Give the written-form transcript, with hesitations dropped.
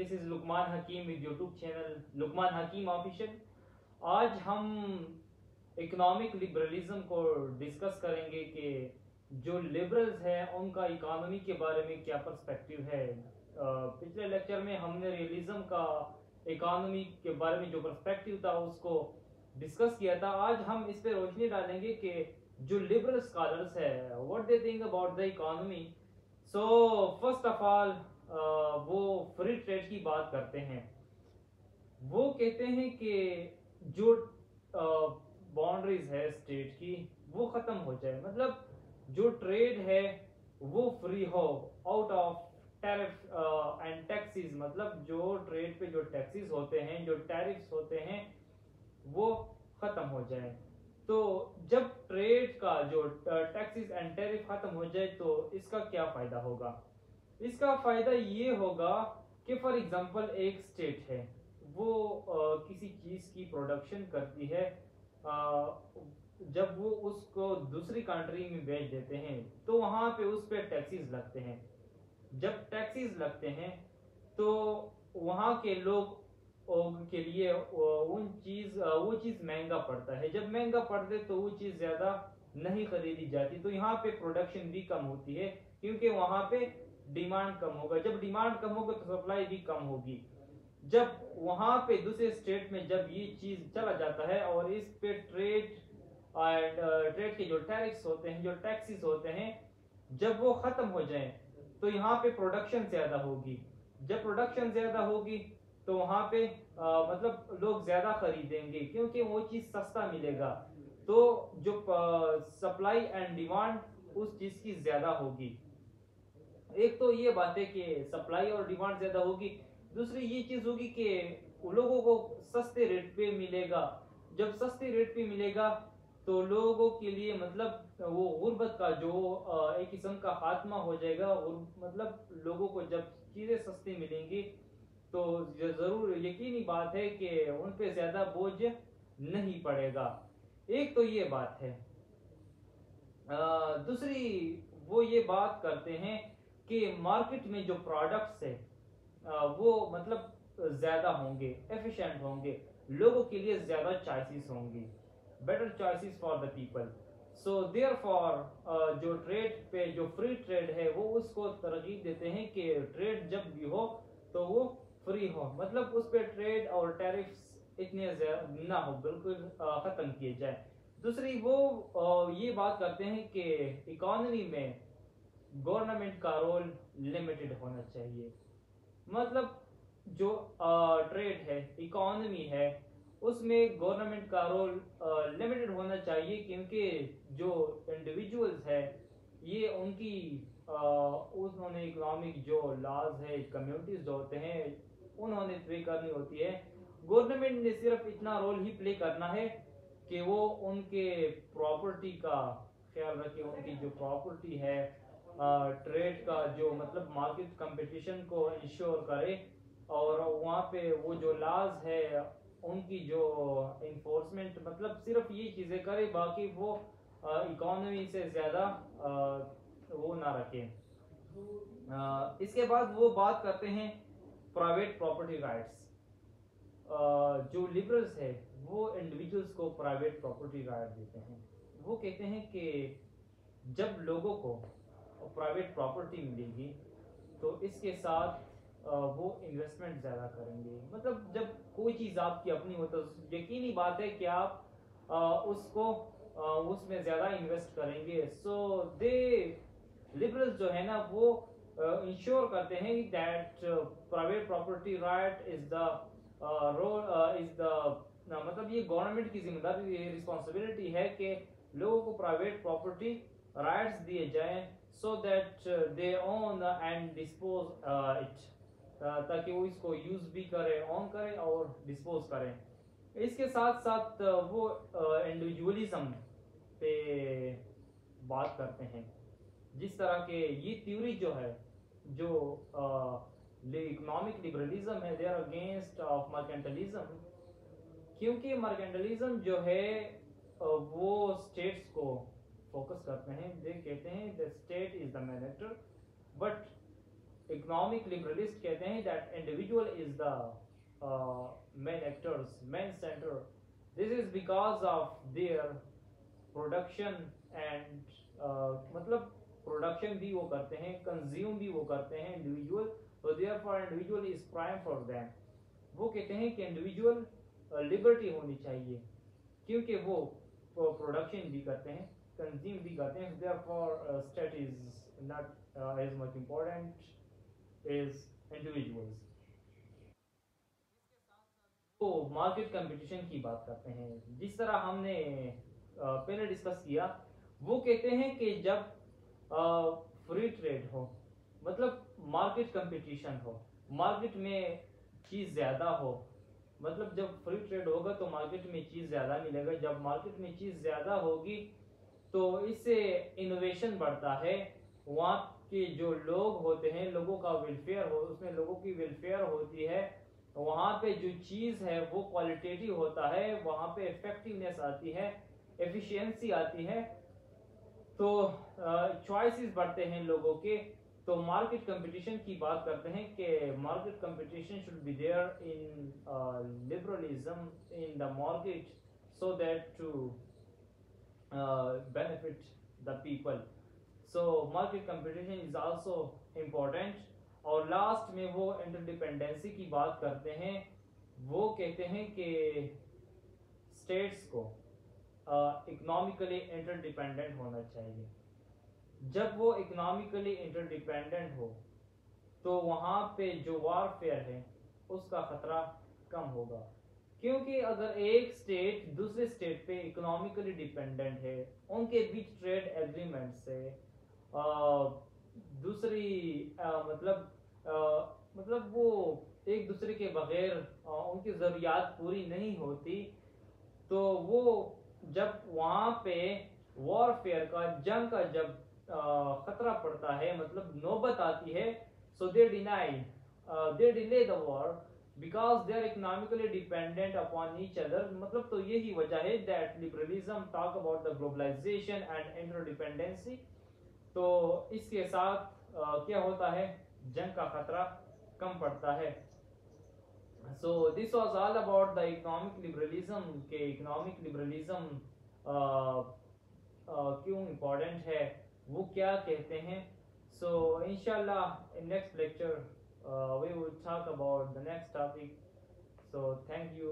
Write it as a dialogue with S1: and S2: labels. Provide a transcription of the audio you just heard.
S1: This is Luqman Hakeem with YouTube channel Luqman Hakeem official. आज हम economic liberalism को डिस्कस करेंगे कि जो लिबरल्स हैं उनका इकोनॉमी के बारे में क्या पर्सपेक्टिव है। पिछले लेक्चर में हमने रियलिज्म का इकोनॉमी के बारे में जो पर्सपेक्टिव था उसको डिस्कस किया था। आज हम इस पे रोशनी डालेंगे कि जो लिबरल स्कॉलर्स है what they think about the economy. So first of all वो फ्री ट्रेड की बात करते हैं। वो कहते हैं कि जो बाउंड्रीज है स्टेट की वो खत्म हो जाए, मतलब जो ट्रेड है वो फ्री हो out of tariff and taxes, मतलब जो ट्रेड पे जो टैक्सेस होते हैं, जो टैरिफ्स होते हैं वो खत्म हो जाए। तो जब ट्रेड का जो टैक्सेस एंड टैरिफ खत्म हो जाए तो इसका क्या फायदा होगा? इसका फायदा ये होगा कि फॉर एग्जांपल एक स्टेट है, वो किसी चीज की प्रोडक्शन करती है, जब वो उसको दूसरी कंट्री में बेच देते हैं तो वहां पे उस पे टैक्सेस लगते हैं। जब टैक्सेस लगते हैं तो वहां के लोग के लिए वो चीज महंगा पड़ता है। जब महंगा पड़ते तो वो चीज ज्यादा नहीं खरीदी जाती, तो यहाँ पे प्रोडक्शन भी कम होती है क्योंकि वहां पे डिमांड कम होगा। जब डिमांड कम होगा तो सप्लाई भी कम होगी। जब वहां पे दूसरे स्टेट में जब ये चीज चला जाता है और इस पे ट्रेड के जो टैरिफ्स होते हैं, जो टैक्सेस होते हैं, जब वो खत्म हो जाए तो यहाँ पे प्रोडक्शन ज्यादा होगी। जब प्रोडक्शन ज्यादा होगी तो वहां पे मतलब लोग ज्यादा खरीदेंगे क्योंकि वो चीज सस्ता मिलेगा। तो जो सप्लाई एंड डिमांड उस चीज की ज्यादा होगी। एक तो ये बात है कि सप्लाई और डिमांड ज्यादा होगी। दूसरी ये चीज होगी कि लोगों को सस्ते रेट पे मिलेगा। जब सस्ते रेट पे मिलेगा तो लोगों के लिए मतलब वो गुर्बत का जो एक किस्म का खात्मा हो जाएगा। और मतलब लोगों को जब चीजें सस्ती मिलेंगी तो जरूर यकीनी बात है कि उन पे ज्यादा बोझ नहीं पड़ेगा। एक तो ये बात है। दूसरी वो ये बात करते हैं कि मार्केट में जो प्रोडक्ट्स है वो मतलब ज्यादा होंगे, एफिशिएंट होंगे, लोगों के लिए ज्यादा चॉइसेस होंगी, better choices for the people. So therefore जो ट्रेड पे जो फ्री ट्रेड है वो उसको तरजीह देते हैं कि ट्रेड जब भी हो तो वो फ्री हो, मतलब उस पे ट्रेड और टैरिफ्स इतने ना हो, बिल्कुल खत्म किए जाए। दूसरी वो ये बात करते हैं कि इकोनॉमी में गवर्नमेंट का रोल लिमिटेड होना चाहिए। मतलब जो ट्रेड है, इकोनॉमी है, उसमें गवर्नमेंट का रोल लिमिटेड होना चाहिए क्योंकि जो इंडिविजुअल्स है ये उनकी उन्होंने इकोनॉमिक जो लॉज है, कम्युनिटीज जो होते हैं उन्होंने प्ले करनी होती है। गवर्नमेंट ने सिर्फ इतना रोल ही प्ले करना है कि वो उनके प्रॉपर्टी का ख्याल रखे, उनकी जो प्रॉपर्टी है, ट्रेड का जो मतलब मार्केट कंपटीशन को इंश्योर करे और वहाँ पे वो जो लॉज है उनकी जो इन्फोर्समेंट, मतलब सिर्फ ये चीजें करे, बाकी वो इकोनॉमी से ज्यादा वो ना रखे। इसके बाद वो बात करते हैं प्राइवेट प्रॉपर्टी राइट्स। जो लिबरल्स है वो इंडिविजुअल्स को प्राइवेट प्रॉपर्टी राइट देते हैं। वो कहते हैं कि जब लोगों को प्राइवेट प्रॉपर्टी मिलेगी तो इसके साथ वो इन्वेस्टमेंट ज़्यादा करेंगे। मतलब जब कोई चीज़ आपकी अपनी हो तो यकीनी बात है कि आप उसको उसमें ज़्यादा इन्वेस्ट करेंगे। सो दे लिबरल्स जो है ना वो इंश्योर करते हैं that private property right is the role is the मतलब ये गवर्नमेंट की जिम्मेदारी, रिस्पॉन्सिबिलिटी है कि लोगों को प्राइवेट प्रॉपर्टी राइट्स दिए जाएं so that they own and dispose it, ताकि वो इसको यूज भी करें, ऑन करें और डिस्पोज करें। इसके साथ साथ वो इंडिविजुअलिज्म पे बात करते हैं। जिस तरह के ये थ्योरी जो है, जो इकोनॉमिक लिबरलिज्म है, they are against of mercantilism, क्योंकि मर्केंटलिज्म जो है वो स्टेट्स को फोकस करते हैं। दे कहते हैं the state is the main actor but economic liberalist کہتے ہیں that individual is the main actors, main center. This is because of their production and مطلب پروڈکشن بھی وہ کرتے ہیں, کنزیوم بھی وہ کرتے ہیں انڈیویجول, تو therefore individual is prime for them. وہ کہتے ہیں کہ انڈیویجول لبرٹی ہونی چاہیے کیونکہ وہ پروڈکشن بھی کرتے ہیں, کنزیوم بھی کرتے ہیں, therefore state is not as much important as individuals. تو مارکیٹ کمپٹیشن کی بات کرتے ہیں. جس طرح ہم نے پہلے ڈسکس کیا, وہ کہتے ہیں کہ جب فری ٹریڈ ہو, مطلب مارکیٹ کمپٹیشن ہو, مارکیٹ میں چیز زیادہ ہو, مطلب جب فری ٹریڈ ہوگا تو مارکیٹ میں چیز زیادہ ملے گا, جب مارکیٹ میں چیز زیادہ ہوگی تو اس سے انوویشن بڑھتا ہے, وہاں کے جو لوگ ہوتے ہیں لوگوں کا ویلفیئر ہو, اس میں لوگوں کی ویلفیئر ہوتی ہے, وہاں پہ جو چیز ہے وہ کوالٹیٹیو ہوتا ہے, وہاں پہ افیکٹونیس آتی ہے, ایفیشینسی آتی ہے, تو چوائسز بڑھتے ہیں لوگوں کے. تو مارکیٹ کمپٹیشن کی بات کرتے ہیں کہ market competition should be there in liberalism in the market so that to benefit the people. So market competition is also important. اور لاسٹ میں وہ انٹرڈیپینڈنسی کی بات کرتے ہیں, وہ کہتے ہیں کہ اسٹیٹس کو اکنامکلی انٹرڈیپینڈنٹ ہونا چاہیے. جب وہ اکنامکلی انٹرڈیپینڈنٹ ہو تو وہاں پہ جو وار فیئر ہے اس کا خطرہ کم ہوگا, کیونکہ اگر ایک اسٹیٹ دوسرے اسٹیٹ پہ اکنامکلی ڈیپینڈنٹ ہے, ان کے بیچ ٹریڈ ایگریمنٹ سے دوسری مطلب وہ ایک دوسرے کے بغیر ان کی ضروریات پوری نہیں ہوتی, تو وہ جب وہاں پہ وار فیئر کا, جنگ کا جب خطرہ پڑتا ہے, مطلب نوبت آتی ہے, so they delay the war because they are economically dependent upon each other. مطلب تو یہی وجہ ہے that liberalism talk about the globalization and interdependency. تو اس کے ساتھ کیا ہوتا ہے, جنگ کا خطرہ کم پڑتا ہے. So this was all about the economic liberalism کہ economic liberalism کیوں امپورٹنٹ ہے, وہ کیا کہتے ہیں. So inshallah in next lecture we will talk about the next topic. So thank you.